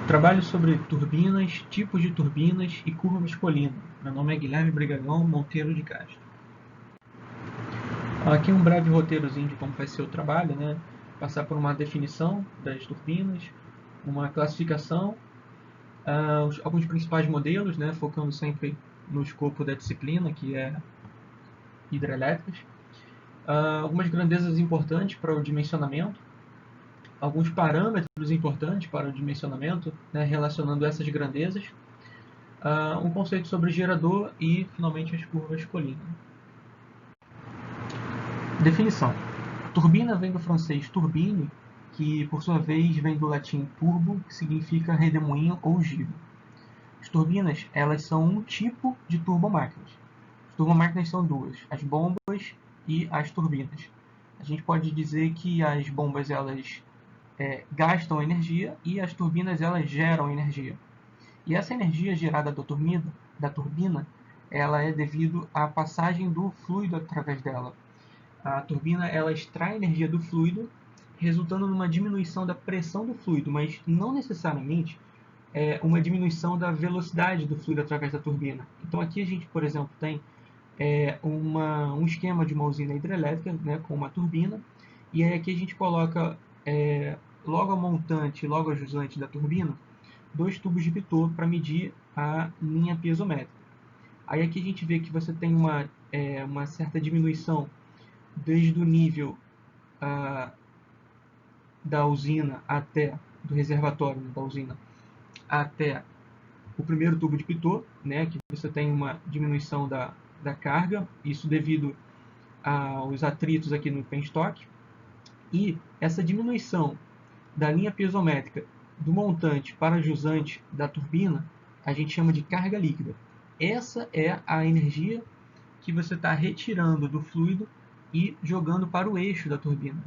Trabalho sobre turbinas, tipos de turbinas e curva escolhida. Meu nome é Guilherme Brigagão Monteiro de Castro. Aqui um breve roteirozinho de como vai ser o trabalho, né? Passar por uma definição das turbinas, uma classificação, alguns principais modelos, né? Focando sempre no escopo da disciplina, que é hidrelétricas, algumas grandezas importantes para o dimensionamento, alguns parâmetros importantes para o dimensionamento, né? Relacionando essas grandezas, um conceito sobre gerador e, finalmente, as curvas escolhidas. Definição. Turbina vem do francês turbine, que por sua vez vem do latim turbo, que significa redemoinho ou giro. As turbinas, elas são um tipo de turbomáquinas. As turbomáquinas são duas, as bombas e as turbinas. A gente pode dizer que as bombas elas gastam energia e as turbinas elas geram energia. E essa energia gerada da turbina, ela é devido à passagem do fluido através dela. A turbina ela extrai energia do fluido, resultando numa diminuição da pressão do fluido, mas não necessariamente uma diminuição da velocidade do fluido através da turbina. Então aqui a gente, por exemplo, tem um esquema de uma usina hidrelétrica, né, com uma turbina, e aí aqui a gente coloca logo a montante e logo a jusante da turbina, dois tubos de pitot para medir a linha piezométrica. Aí aqui a gente vê que você tem uma certa diminuição desde o nível da usina do reservatório da usina até o primeiro tubo de pitot, né, que você tem uma diminuição da carga, isso devido aos atritos aqui no penstock, e essa diminuição da linha piezométrica do montante para a jusante da turbina, a gente chama de carga líquida. Essa é a energia que você está retirando do fluido e jogando para o eixo da turbina.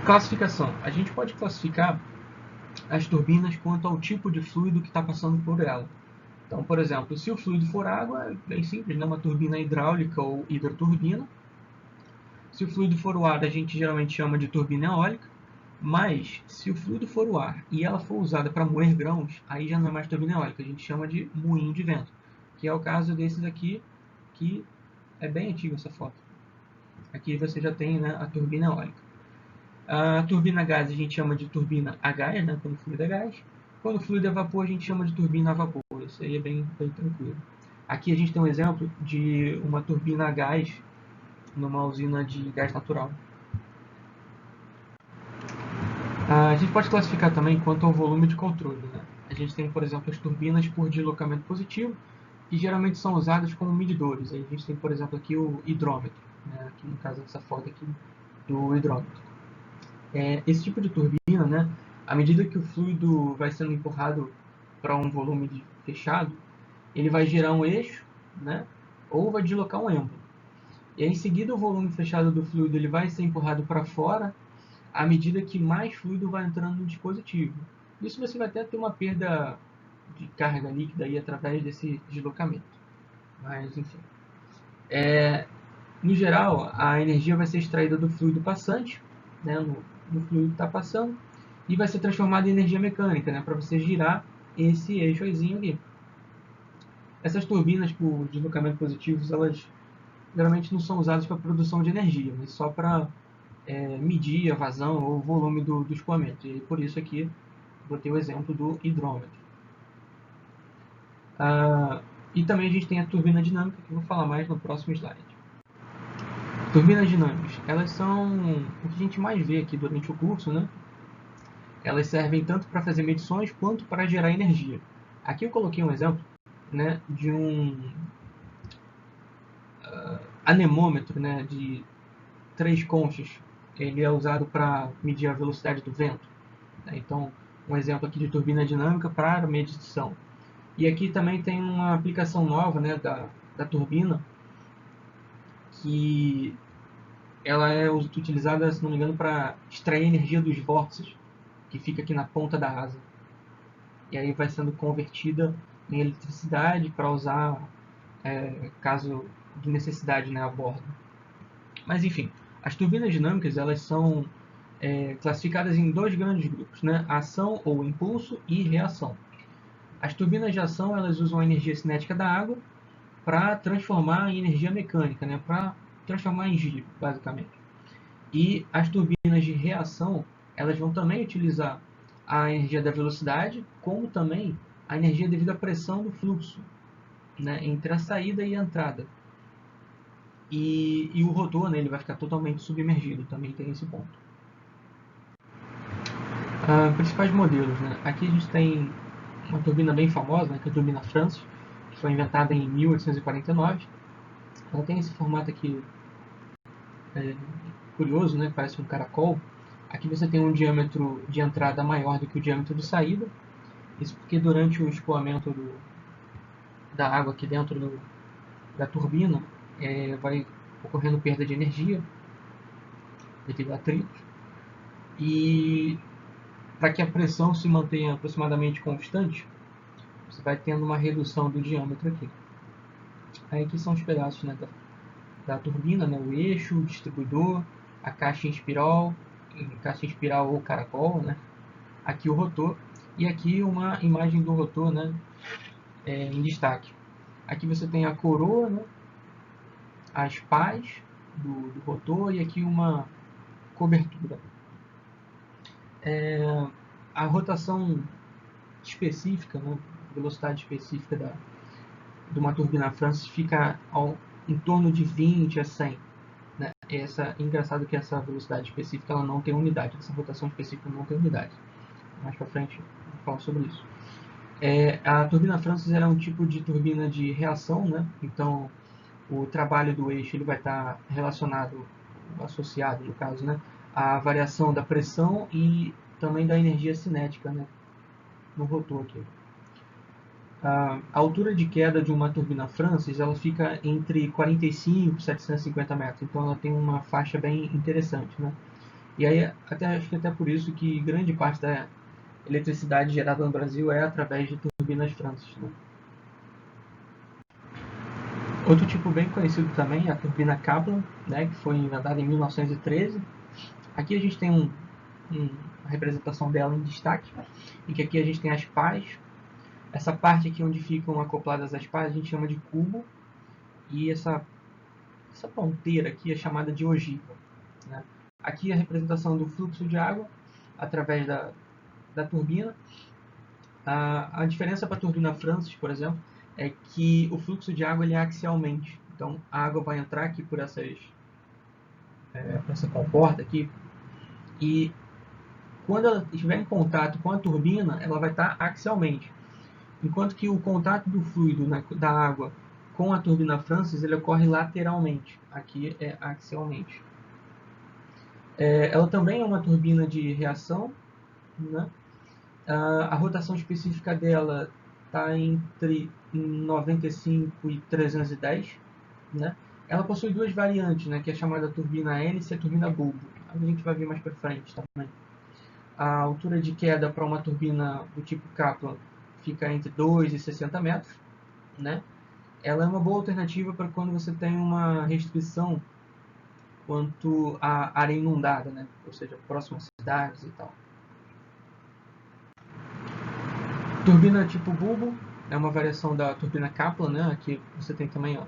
Classificação. A gente pode classificar as turbinas quanto ao tipo de fluido que está passando por ela. Então, por exemplo, se o fluido for água, é bem simples, né? Uma turbina hidráulica ou hidroturbina. Se o fluido for o ar, a gente geralmente chama de turbina eólica. Mas, se o fluido for o ar e ela for usada para moer grãos, aí já não é mais turbina eólica, a gente chama de moinho de vento, que é o caso desses aqui, que é bem antiga essa foto. Aqui você já tem, né, a turbina eólica. A turbina a gás a gente chama de turbina a gás, né, quando o fluido é gás. Quando o fluido é vapor, a gente chama de turbina a vapor. Isso aí é bem tranquilo. Aqui a gente tem um exemplo de uma turbina a gás numa usina de gás natural. A gente pode classificar também quanto ao volume de controle, né? A gente tem, por exemplo, as turbinas por deslocamento positivo, que geralmente são usadas como medidores. Aí a gente tem, por exemplo, aqui o hidrômetro, né? Aqui no caso dessa foto aqui do hidrômetro. Esse tipo de turbina, né, à medida que o fluido vai sendo empurrado para um volume fechado, ele vai gerar um eixo, né, ou vai deslocar um êmbolo. E aí, em seguida, o volume fechado do fluido ele vai ser empurrado para fora à medida que mais fluido vai entrando no dispositivo. Isso você vai até ter uma perda de carga líquida aí através desse deslocamento. Mas, enfim. No geral, a energia vai ser extraída do fluido passante, né, no fluido que está passando, e vai ser transformada em energia mecânica, né, para você girar esse eixozinho aqui. Essas turbinas por deslocamento positivos, elas geralmente não são usadas para produção de energia, mas só para medir a vazão ou o volume do escoamento. E por isso aqui botei o exemplo do hidrômetro. E também a gente tem a turbina dinâmica, que eu vou falar mais no próximo slide. Turbinas dinâmicas, elas são o que a gente mais vê aqui durante o curso, né? Elas servem tanto para fazer medições quanto para gerar energia. Aqui eu coloquei um exemplo, né, de um anemômetro, né, de 3 conchas. Ele é usado para medir a velocidade do vento, né? Então, um exemplo aqui de turbina dinâmica para medição. E aqui também tem uma aplicação nova, né, da turbina, que ela é utilizada, se não me engano, para extrair energia dos vórtices, que fica aqui na ponta da asa. E aí vai sendo convertida em eletricidade para usar caso de necessidade, né, a bordo. Mas enfim, as turbinas dinâmicas elas são classificadas em dois grandes grupos, né? Ação ou impulso e reação. As turbinas de ação elas usam a energia cinética da água para transformar em energia mecânica, né? Para transformar em giro, basicamente. E as turbinas de reação elas vão também utilizar a energia da velocidade, como também a energia devido à pressão do fluxo, né? Entre a saída e a entrada. E o rotor, né, ele vai ficar totalmente submergido, também tem esse ponto. Principais modelos, né? Aqui a gente tem uma turbina bem famosa, né, que é a turbina Francis, que foi inventada em 1849. Ela tem esse formato aqui curioso, né, parece um caracol. Aqui você tem um diâmetro de entrada maior do que o diâmetro de saída. Isso porque durante o escoamento da água aqui dentro da turbina vai ocorrendo perda de energia devido a atritos. E para que a pressão se mantenha aproximadamente constante, você vai tendo uma redução do diâmetro aqui. Aí aqui são os pedaços, né, da turbina, né, o eixo, o distribuidor, a caixa em espiral ou caracol, né, aqui o rotor, e aqui uma imagem do rotor, né, em destaque. Aqui você tem a coroa, né, as pás do rotor e aqui uma cobertura. A rotação específica, né, velocidade específica de uma turbina Francis fica em torno de 20 a 100. Né? Engraçado que essa velocidade específica ela não tem unidade, essa rotação específica não tem unidade. Mais para frente eu falo sobre isso. A turbina Francis é um tipo de turbina de reação, né? Então o trabalho do eixo ele vai estar relacionado, associado no caso, né, à variação da pressão e também da energia cinética, né, no rotor aqui. A altura de queda de uma turbina Francis ela fica entre 45 e 750 metros, então ela tem uma faixa bem interessante, né? E aí acho que até por isso que grande parte da eletricidade gerada no Brasil é através de turbinas Francis, né? Outro tipo bem conhecido também é a turbina Kaplan, né, que foi inventada em 1913. Aqui a gente tem uma representação dela em destaque, em que aqui a gente tem as pás. Essa parte aqui onde ficam acopladas as pás a gente chama de cubo, e essa ponteira aqui é chamada de ogiva. Né? Aqui a representação do fluxo de água através da turbina. A diferença para a turbina Francis, por exemplo, é que o fluxo de água ele é axialmente. Então a água vai entrar aqui por essa comporta aqui, e quando ela estiver em contato com a turbina, ela vai estar axialmente. Enquanto que o contato do fluido da água com a turbina Francis ele ocorre lateralmente. Aqui é axialmente. Ela também é uma turbina de reação, né? A rotação específica dela está entre 95 e 310, né? Ela possui duas variantes, né? Que é chamada turbina hélice e a turbina bulbo. A gente vai ver mais para frente também. A altura de queda para uma turbina do tipo Kaplan fica entre 2 e 60 metros, né? Ela é uma boa alternativa para quando você tem uma restrição quanto à área inundada, né? Ou seja, próximas a cidades e tal. Turbina tipo bulbo é uma variação da turbina Kaplan, né? Aqui você tem também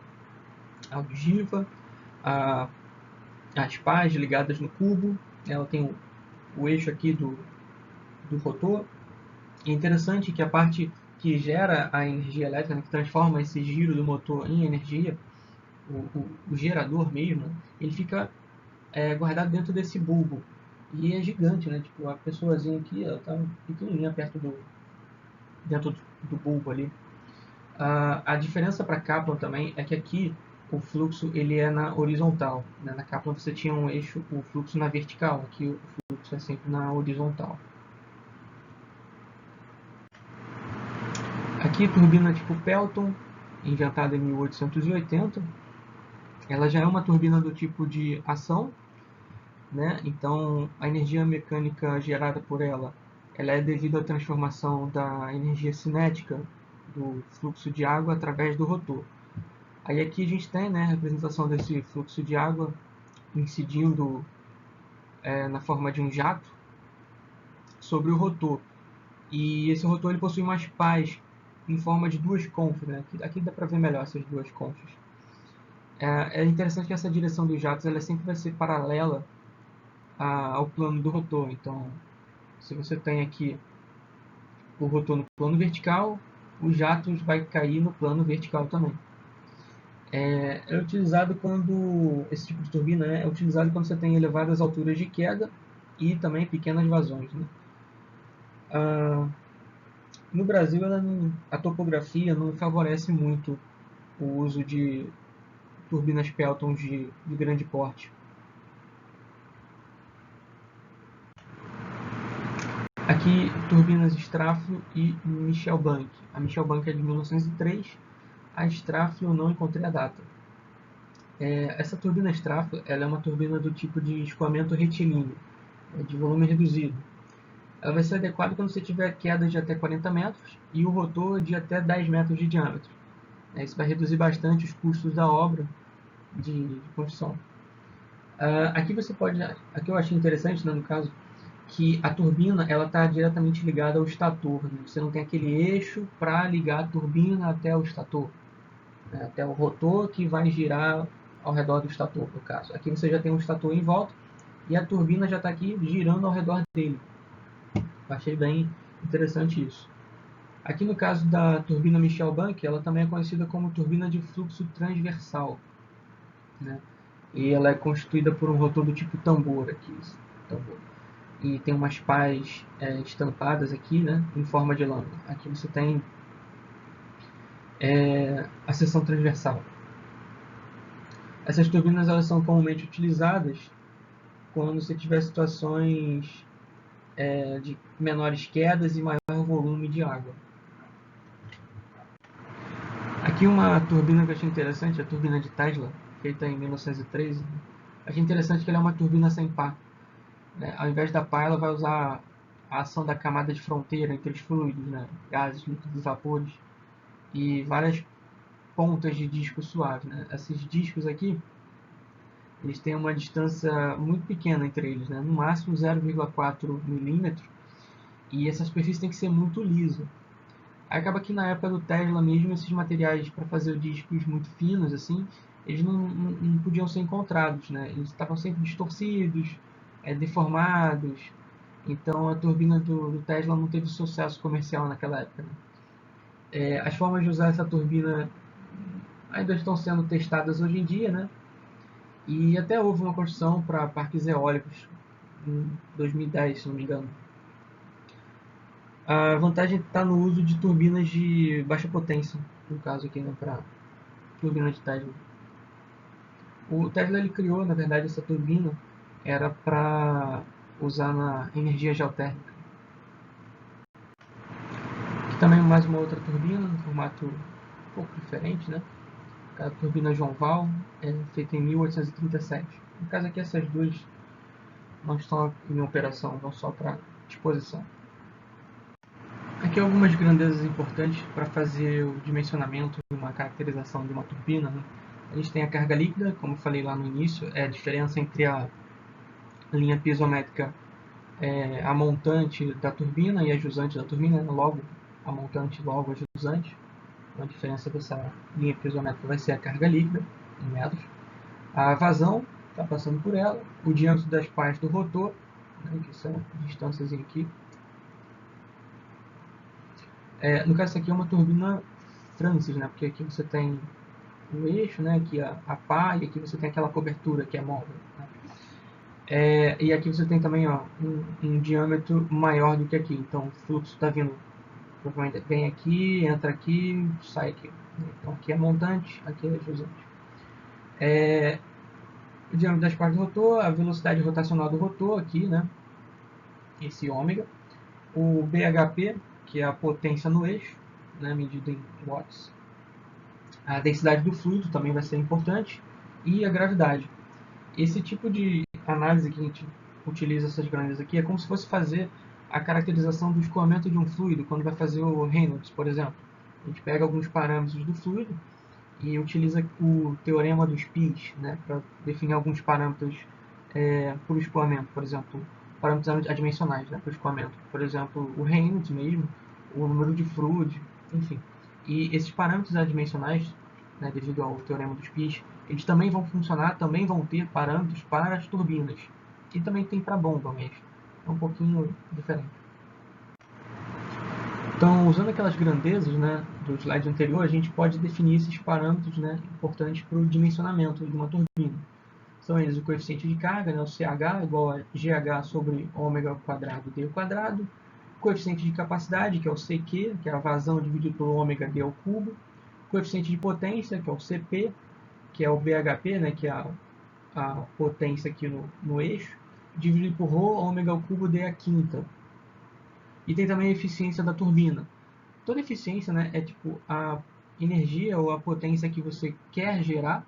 a ogiva, as pás ligadas no cubo, ela tem o eixo aqui do rotor. É interessante que a parte que gera a energia elétrica, né, que transforma esse giro do motor em energia, o gerador mesmo, ele fica guardado dentro desse bulbo. E é gigante, né? Tipo, a pessoazinha aqui, ela tá pequenininha dentro do bulbo ali. A diferença para Kaplan também é que aqui o fluxo ele é na horizontal, né? Na Kaplan você tinha um eixo, o fluxo na vertical, aqui o fluxo é sempre na horizontal. Aqui turbina tipo Pelton, inventada em 1880. Ela já é uma turbina do tipo de ação, né? Então a energia mecânica gerada por ela é devido à transformação da energia cinética do fluxo de água através do rotor. Aí aqui a gente tem, né, a representação desse fluxo de água incidindo na forma de um jato sobre o rotor. E esse rotor ele possui umas pás em forma de duas conchas, né? Aqui dá para ver melhor essas duas conchas. É interessante que essa direção dos jatos ela sempre vai ser paralela ao plano do rotor. Então, se você tem aqui o rotor no plano vertical, os jatos vai cair no plano vertical também. É utilizado quando esse tipo de turbina, né, é utilizado quando você tem elevadas alturas de queda e também pequenas vazões, né? No Brasil, a topografia não favorece muito o uso de turbinas Pelton de grande porte. Aqui, turbinas Straflo e Michelbank. A Michelbank é de 1903, a Straflo eu não encontrei a data. Essa turbina Straflo ela é uma turbina do tipo de escoamento retilíneo, de volume reduzido. Ela vai ser adequada quando você tiver quedas de até 40 metros e o rotor de até 10 metros de diâmetro. Isso vai reduzir bastante os custos da obra de construção. Aqui eu achei interessante, né, no caso, que a turbina ela está diretamente ligada ao estator. Né? Você não tem aquele eixo para ligar a turbina até o estator, né? Até o rotor que vai girar ao redor do estator, no caso. Aqui você já tem um estator em volta e a turbina já está aqui girando ao redor dele. Eu achei bem interessante isso. Aqui no caso da turbina Michelbank, ela também é conhecida como turbina de fluxo transversal, né? E ela é constituída por um rotor do tipo tambor aqui, tambor. E tem umas pás estampadas aqui, né, em forma de lâmina. Aqui você tem a seção transversal. Essas turbinas elas são comumente utilizadas quando você tiver situações de menores quedas e maior volume de água. Aqui uma turbina que eu achei interessante, a turbina de Tesla, feita em 1913. Achei interessante que ela é uma turbina sem pá. Né? Ao invés da pá, ela vai usar a ação da camada de fronteira entre os fluidos, né? Gases, líquidos e vapores, e várias pontas de disco suave. Né? Esses discos aqui, eles têm uma distância muito pequena entre eles, né? No máximo 0,4 milímetros, e essa superfície tem que ser muito lisa. Aí acaba que na época do Tesla mesmo, esses materiais para fazer discos muito finos, assim, eles não podiam ser encontrados, né? Eles estavam sempre distorcidos, deformados. Então a turbina do Tesla não teve sucesso comercial naquela época. Né? As formas de usar essa turbina ainda estão sendo testadas hoje em dia, né? E até houve uma construção para parques eólicos em 2010, se não me engano. A vantagem está no uso de turbinas de baixa potência, no caso aqui, né, para turbina de Tesla. O Tesla ele criou, na verdade, essa turbina era para usar na energia geotérmica. Aqui também mais uma outra turbina, no formato um pouco diferente, né? A turbina João Val, feita em 1837. No caso aqui, essas duas não estão em operação, não só para exposição. Aqui algumas grandezas importantes para fazer o dimensionamento e uma caracterização de uma turbina. Né? A gente tem a carga líquida, como eu falei lá no início, é a diferença entre a linha piezométrica, a montante da turbina e a jusante da turbina, né? Logo a montante, logo a jusante. A diferença dessa linha piezométrica vai ser a carga líquida, em metros. A vazão está passando por ela, o diâmetro das pás do rotor, né, que são distâncias aqui. No caso, isso aqui é uma turbina Francis, né, porque aqui você tem o eixo, né, aqui a pá, e aqui você tem aquela cobertura que é móvel. Né. E aqui você tem também um diâmetro maior do que aqui, então o fluxo está vindo, provavelmente vem aqui, entra aqui, sai aqui. Então aqui é montante, aqui é jusante. O diâmetro das partes do rotor, a velocidade rotacional do rotor aqui, né? Esse ômega. O BHP, que é a potência no eixo, né? Medido em watts. A densidade do fluido também vai ser importante. E a gravidade. Esse tipo de análise que a gente utiliza essas grandezas aqui é como se fosse fazer a caracterização do escoamento de um fluido, quando vai fazer o Reynolds, por exemplo. A gente pega alguns parâmetros do fluido e utiliza o teorema dos πs, né, para definir alguns parâmetros por escoamento, por exemplo, parâmetros adimensionais, né, por escoamento. Por exemplo, o Reynolds mesmo, o número de Froude, enfim. E esses parâmetros adimensionais, né, devido ao teorema dos Pis, eles também vão funcionar, também vão ter parâmetros para as turbinas. E também tem para a bomba, mas é um pouquinho diferente. Então, usando aquelas grandezas, né, do slide anterior, a gente pode definir esses parâmetros, né, importantes para o dimensionamento de uma turbina. São eles o coeficiente de carga, né, o CH, igual a GH sobre ômega quadrado d ao quadrado, o coeficiente de capacidade, que é o CQ, que é a vazão dividido pelo ômega d ao cubo, o coeficiente de potência, que é o CP, que é o BHP, né, que é a potência aqui no eixo, dividido por ρ, ômega ao cubo d à quinta. E tem também a eficiência da turbina. Toda eficiência, né, é tipo a energia ou a potência que você quer gerar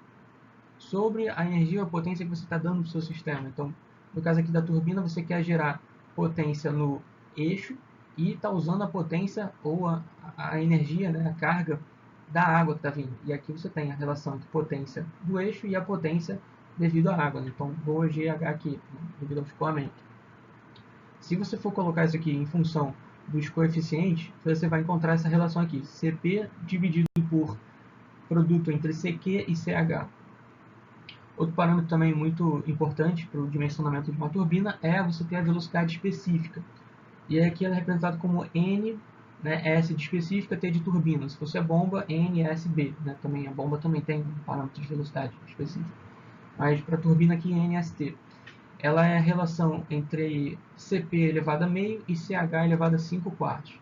sobre a energia ou a potência que você está dando para o seu sistema. Então, no caso aqui da turbina, você quer gerar potência no eixo e está usando a potência ou a energia, né, a carga da água que está vindo. E aqui você tem a relação entre potência do eixo e a potência devido à água. Né? Então, vou GH aqui, né, devido ao escoamento. Se você for colocar isso aqui em função dos coeficientes, você vai encontrar essa relação aqui, CP dividido por produto entre CQ e CH. Outro parâmetro também muito importante para o dimensionamento de uma turbina é você ter a velocidade específica. E aqui ela é representada como N, né, S de específica, T de turbina. Se fosse a bomba, NSB. Né, também, a bomba também tem um parâmetro de velocidade específico. Mas para a turbina aqui, NST. Ela é a relação entre CP elevado a meio e CH elevado a 5 quartos.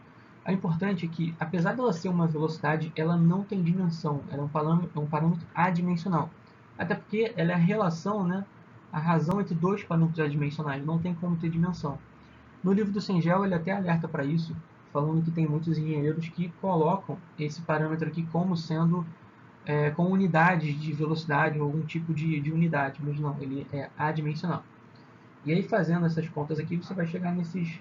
O importante é que, apesar dela ser uma velocidade, ela não tem dimensão. Ela é um parâmetro adimensional. Até porque ela é a relação, né, a razão entre dois parâmetros adimensionais. Não tem como ter dimensão. No livro do Cengel, ele até alerta para isso, falando que tem muitos engenheiros que colocam esse parâmetro aqui como sendo com unidades de velocidade ou algum tipo de unidade, mas não, ele é adimensional. E aí, fazendo essas contas aqui, você vai chegar nesses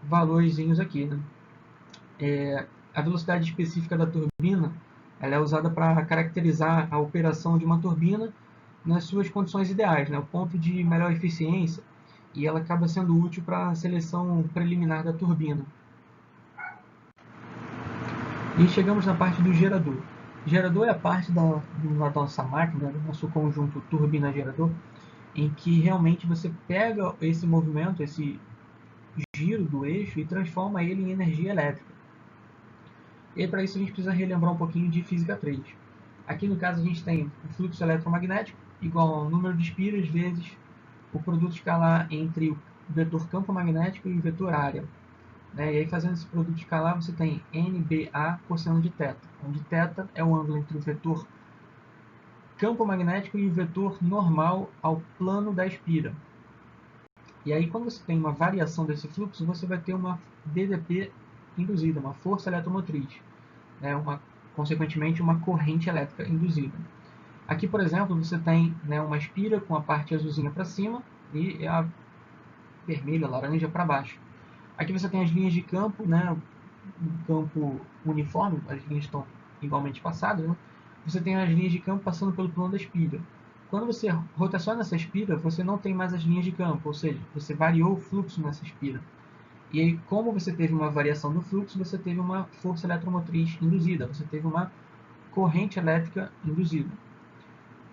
valorzinhos aqui. Né? A velocidade específica da turbina ela é usada para caracterizar a operação de uma turbina nas suas condições ideais, né? O ponto de melhor eficiência, e ela acaba sendo útil para a seleção preliminar da turbina. E chegamos na parte do gerador. O gerador é a parte da nossa máquina, do nosso conjunto turbina-gerador, em que realmente você pega esse movimento, esse giro do eixo e transforma ele em energia elétrica. E para isso a gente precisa relembrar um pouquinho de física 3. Aqui no caso a gente tem o fluxo eletromagnético igual ao número de espiras vezes o produto escalar entre o vetor campo magnético e o vetor área. E aí fazendo esse produto escalar você tem NBA cosseno de θ, onde θ é o ângulo entre o vetor campo magnético e o vetor normal ao plano da espira. E aí, quando você tem uma variação desse fluxo, você vai ter uma DDP induzida, uma força eletromotriz, né, consequentemente, uma corrente elétrica induzida. Aqui, por exemplo, você tem, né, uma espira com a parte azulzinha para cima e a vermelha, laranja para baixo. Aqui você tem as linhas de campo, né, um campo uniforme, as linhas estão igualmente passadas. Né? Você tem as linhas de campo passando pelo plano da espira. Quando você rotaciona essa espira, você não tem mais as linhas de campo, ou seja, você variou o fluxo nessa espira. E aí, como você teve uma variação no fluxo, você teve uma força eletromotriz induzida, você teve uma corrente elétrica induzida.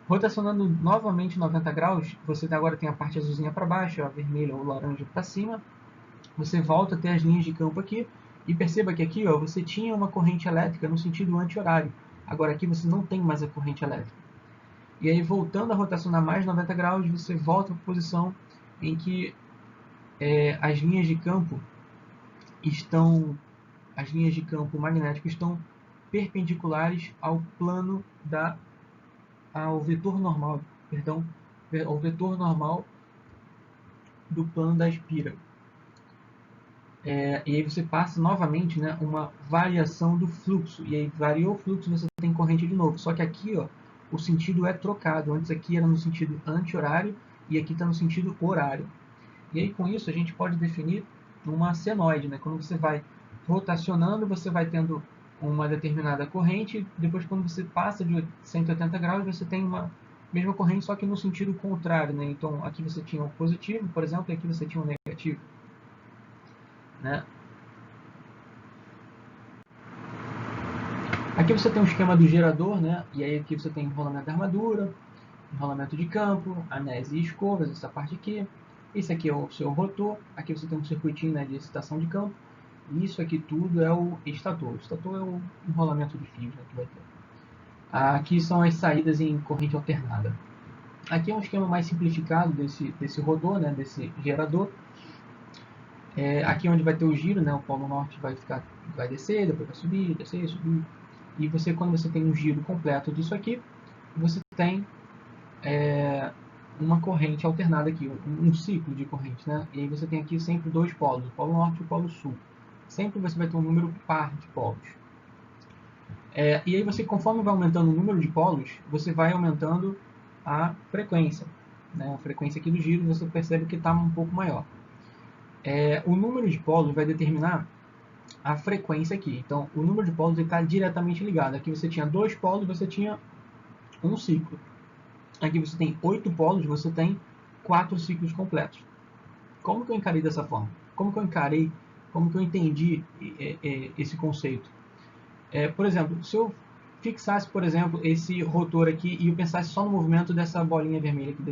Rotacionando novamente 90 graus, você agora tem a parte azulzinha para baixo, a vermelha ou laranja para cima. Você volta a ter as linhas de campo aqui, e perceba que aqui ó, você tinha uma corrente elétrica no sentido anti-horário. Agora aqui você não tem mais a corrente elétrica. E aí, voltando a rotacionar mais 90 graus, você volta para a posição em que as linhas de campo magnético estão perpendiculares ao plano ao vetor normal, perdão, ao vetor normal do plano da espira. E aí você passa novamente, né, uma variação do fluxo. E aí variou o fluxo, você tem corrente de novo. Só que aqui ó, o sentido é trocado. Antes aqui era no sentido anti-horário e aqui está no sentido horário. E aí com isso a gente pode definir uma senoide. Né? Quando você vai rotacionando, você vai tendo uma determinada corrente. Depois quando você passa de 180 graus, você tem uma Mesma corrente, só que no sentido contrário, né? Então, aqui você tinha o positivo, por exemplo, e aqui você tinha o negativo, né? Aqui você tem o esquema do gerador, né? E aí aqui você tem enrolamento da armadura, enrolamento de campo, anéis e escovas, essa parte aqui. Esse aqui é o seu rotor. Aqui você tem um circuitinho, né, de excitação de campo. E isso aqui tudo é o estator. O estator é o enrolamento de fios, né, que vai ter. Aqui são as saídas em corrente alternada. Aqui é um esquema mais simplificado desse rotor, né, desse gerador. Aqui onde vai ter o giro, né, o polo norte vai descer, depois vai subir, descer, subir. E você, quando você tem um giro completo disso aqui, você tem uma corrente alternada aqui, um ciclo de corrente, né? E aí você tem aqui sempre dois polos, o polo norte e o polo sul. Sempre você vai ter um número par de polos. E aí você, conforme vai aumentando o número de polos, você vai aumentando a frequência. Né? A frequência aqui do giro, você percebe que está um pouco maior. O número de polos vai determinar a frequência aqui. Então, o número de polos está diretamente ligado. Aqui você tinha dois polos, você tinha um ciclo. Aqui você tem 8 polos, você tem 4 ciclos completos. Como que eu encarei dessa forma? Como que eu entendi esse conceito? Por exemplo, se eu fixasse, por exemplo, esse rotor aqui e eu pensasse só no movimento dessa bolinha vermelha aqui,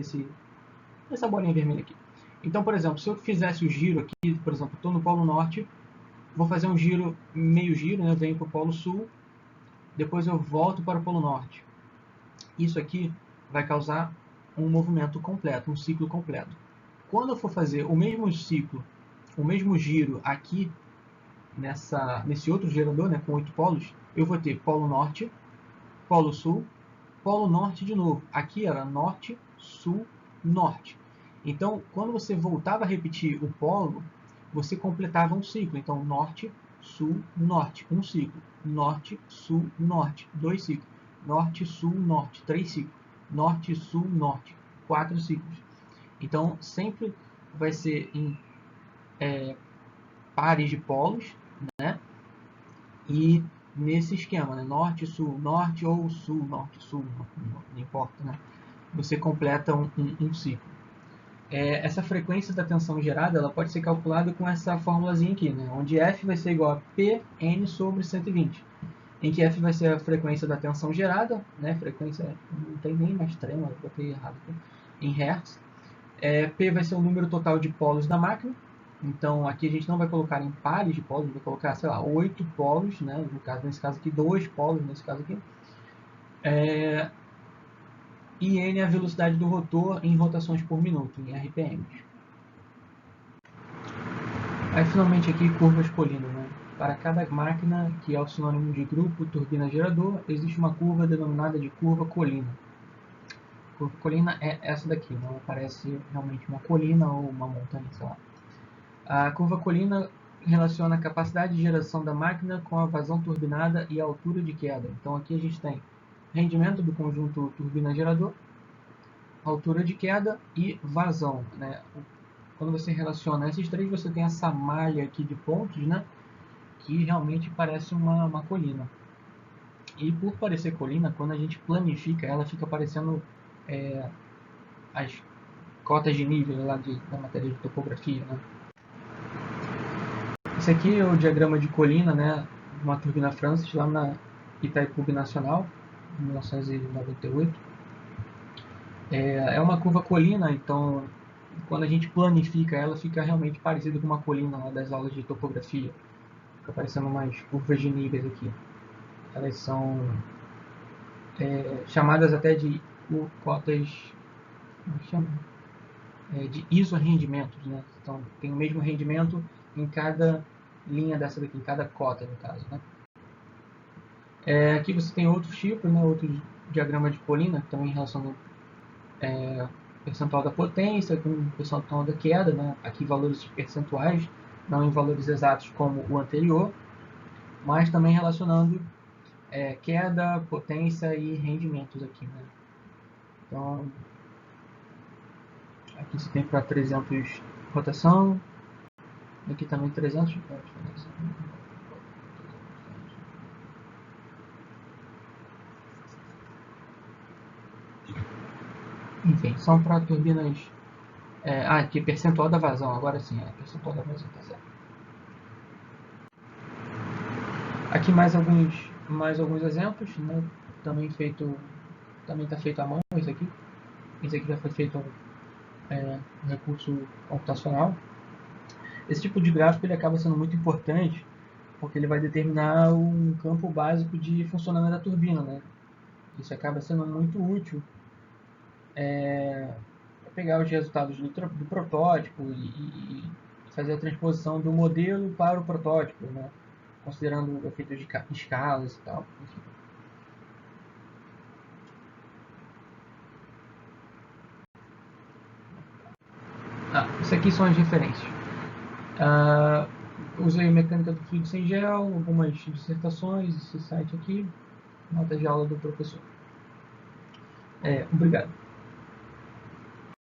dessa bolinha vermelha aqui. Então, por exemplo, se eu fizesse o giro aqui, por exemplo, estou no polo norte, vou fazer um giro, meio giro, né? Eu venho para o polo sul, depois eu volto para o polo norte. Isso aqui vai causar um movimento completo, um ciclo completo. Quando eu for fazer o mesmo ciclo, o mesmo giro aqui, nesse outro gerador, né, com 8 polos, eu vou ter polo norte, polo sul, polo norte de novo. Aqui era norte, sul, norte. Então, quando você voltava a repetir o polo, você completava um ciclo. Então, norte, sul, norte, um ciclo. Norte, sul, norte, dois ciclos. Norte, sul, norte, três ciclos. Norte, sul, norte, quatro ciclos. Então, sempre vai ser em pares de polos, né? E nesse esquema, né? Norte, sul, norte ou sul, norte, sul, não importa, né? Você completa um ciclo. Essa frequência da tensão gerada ela pode ser calculada com essa formulazinha aqui, né? Onde F vai ser igual a Pn sobre 120, em que F vai ser a frequência da tensão gerada, né? Frequência não tem nem mais trema, eu botei errado aqui, em Hz. P vai ser o número total de polos da máquina. Então aqui a gente não vai colocar em pares de polos, vai colocar, sei lá, 8 polos, né? Nesse caso aqui, 2 polos, nesse caso aqui. E N é a velocidade do rotor em rotações por minuto, em RPMs. Aí finalmente aqui curvas Colina, né? Para cada máquina, que é o sinônimo de grupo turbina-gerador, existe uma curva denominada de curva Colina. A curva Colina é essa daqui, não parece realmente uma colina ou uma montanha, sei lá. A curva Colina relaciona a capacidade de geração da máquina com a vazão turbinada e a altura de queda. Então aqui a gente tem rendimento do conjunto turbina-gerador, altura de queda e vazão, né? Quando você relaciona esses três, você tem essa malha aqui de pontos, né? Que realmente parece uma colina. E por parecer colina, quando a gente planifica, ela fica parecendo as cotas de nível lá da matéria de topografia, né? Esse aqui é o diagrama de colina, né? Uma turbina Francis lá na Itaipu Nacional, em 1998. É uma curva colina, então quando a gente planifica ela, fica realmente parecido com uma colina lá das aulas de topografia. Fica parecendo umas curvas de níveis aqui. Elas são chamadas até de cotas, como chama? De isorrendimentos, né? Então tem o mesmo rendimento em cada linha dessa daqui, em cada cota no caso, né? Aqui você tem outros tipos, né? Outros diagramas de colina que também relacionam percentual da potência com o percentual da queda, né? Aqui valores percentuais, não em valores exatos como o anterior, mas também relacionando queda, potência e rendimentos aqui, né? Então, aqui você tem para 300 rotação, aqui também 300 rotação. Enfim, são para turbinas... aqui, percentual da vazão, agora sim, percentual da vazão, tá certo. Aqui mais alguns exemplos, né? Também está feito à mão isso aqui. Isso aqui já foi feito um recurso computacional. Esse tipo de gráfico ele acaba sendo muito importante porque ele vai determinar um campo básico de funcionamento da turbina, né? Isso acaba sendo muito útil para pegar os resultados do protótipo e fazer a transposição do modelo para o protótipo, né? Considerando efeitos de escalas e tal. Enfim. Isso aqui são as referências. Usei mecânica do fluido sem gel, algumas dissertações, esse site aqui, nota de aula do professor. Obrigado.